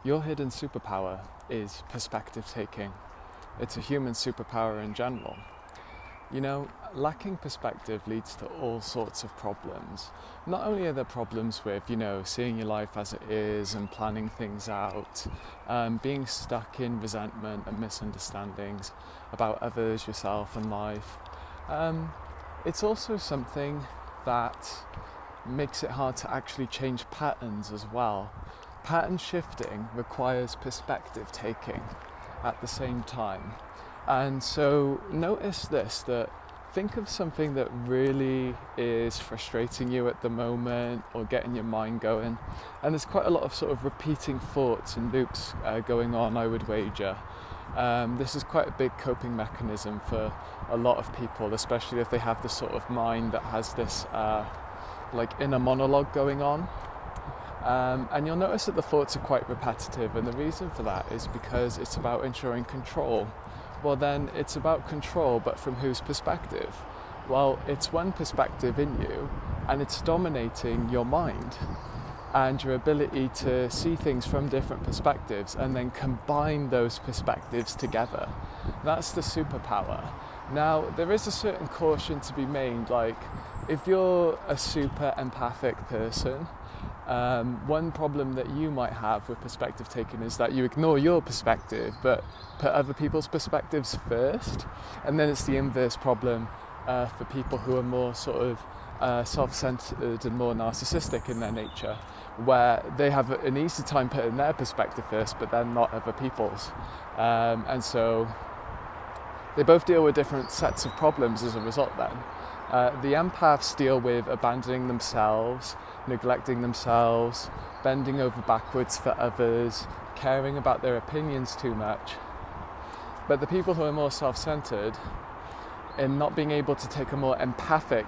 Your hidden superpower is perspective taking. It's a human superpower in general. You know, lacking perspective leads to all sorts of problems. Not only are there problems with, seeing your life as it is and planning things out, being stuck in resentment and misunderstandings about others, yourself, and life. It's also something that makes it hard to actually change patterns as well. Pattern shifting requires perspective taking at the same time. And so notice this, that think of something that really is frustrating you at the moment or getting your mind going. And there's quite a lot of sort of repeating thoughts and loops going on, I would wager. This is quite a big coping mechanism for a lot of people, especially if they have this sort of mind that has this inner monologue going on. And you'll notice that the thoughts are quite repetitive, and the reason for that is because it's about ensuring control. Well, then it's about control, but from whose perspective? Well, it's one perspective in you, and it's dominating your mind and your ability to see things from different perspectives and then combine those perspectives together. That's the superpower. Now, there is a certain caution to be made, like if you're a super empathic person, one problem that you might have with perspective taking is that you ignore your perspective but put other people's perspectives first, and then it's the inverse problem for people who are more sort of self-centered and more narcissistic in their nature, where they have an easy time putting their perspective first but then not other people's, and so they both deal with different sets of problems as a result then. The empaths deal with abandoning themselves, neglecting themselves, bending over backwards for others, caring about their opinions too much. But the people who are more self-centered, in not being able to take a more empathic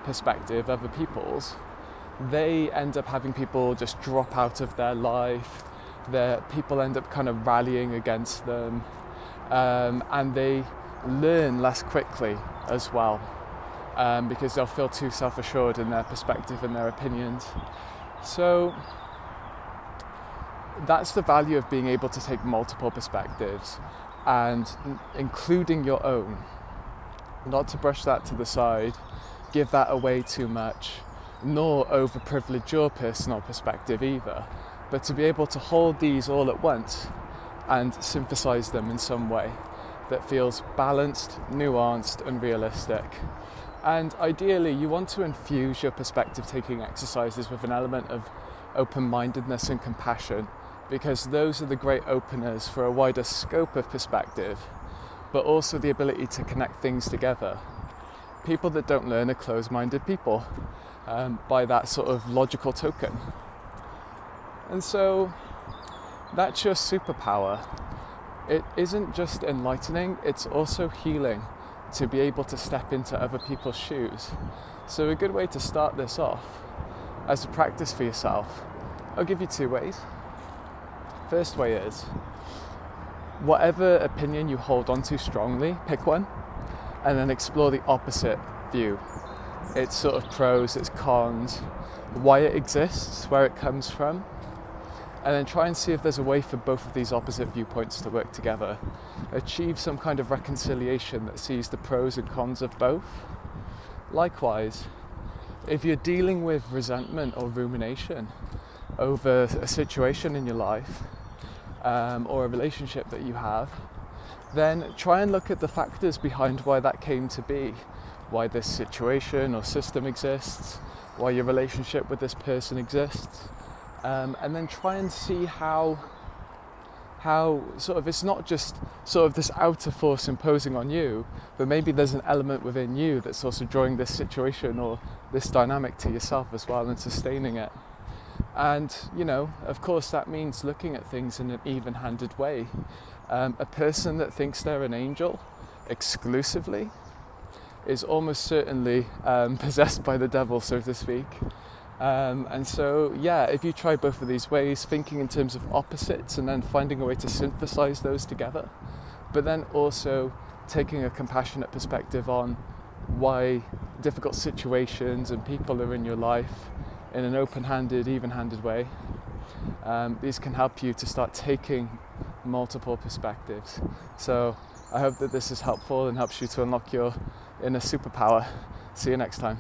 perspective of other people's, they end up having people just drop out of their life. People end up kind of rallying against them, and they learn less quickly as well. Because they'll feel too self-assured in their perspective and their opinions. So that's the value of being able to take multiple perspectives and including your own. Not to brush that to the side, give that away too much, nor overprivilege your personal perspective either, but to be able to hold these all at once and synthesize them in some way that feels balanced, nuanced, and realistic. And ideally, you want to infuse your perspective-taking exercises with an element of open-mindedness and compassion, because those are the great openers for a wider scope of perspective, but also the ability to connect things together. People that don't learn are closed-minded people, by that sort of logical token. And so that's your superpower. It isn't just enlightening, it's also healing, to be able to step into other people's shoes. So a good way to start this off as a practice for yourself, I'll give you two ways. First way is, whatever opinion you hold on to strongly, pick one and then explore the opposite view. Its sort of pros, its cons, why it exists, where it comes from, and then try and see if there's a way for both of these opposite viewpoints to work together. Achieve some kind of reconciliation that sees the pros and cons of both. Likewise, if you're dealing with resentment or rumination over a situation in your life, or a relationship that you have, then try and look at the factors behind why that came to be, why this situation or system exists, why your relationship with this person exists. And then try and see how sort of it's not just sort of this outer force imposing on you, but maybe there's an element within you that's also drawing this situation or this dynamic to yourself as well and sustaining it. And, of course that means looking at things in an even-handed way. A person that thinks they're an angel exclusively is almost certainly possessed by the devil, so to speak. And so, if you try both of these ways, thinking in terms of opposites and then finding a way to synthesize those together, but then also taking a compassionate perspective on why difficult situations and people are in your life in an open-handed, even-handed way, These can help you to start taking multiple perspectives. So I hope that this is helpful and helps you to unlock your inner superpower. See you next time.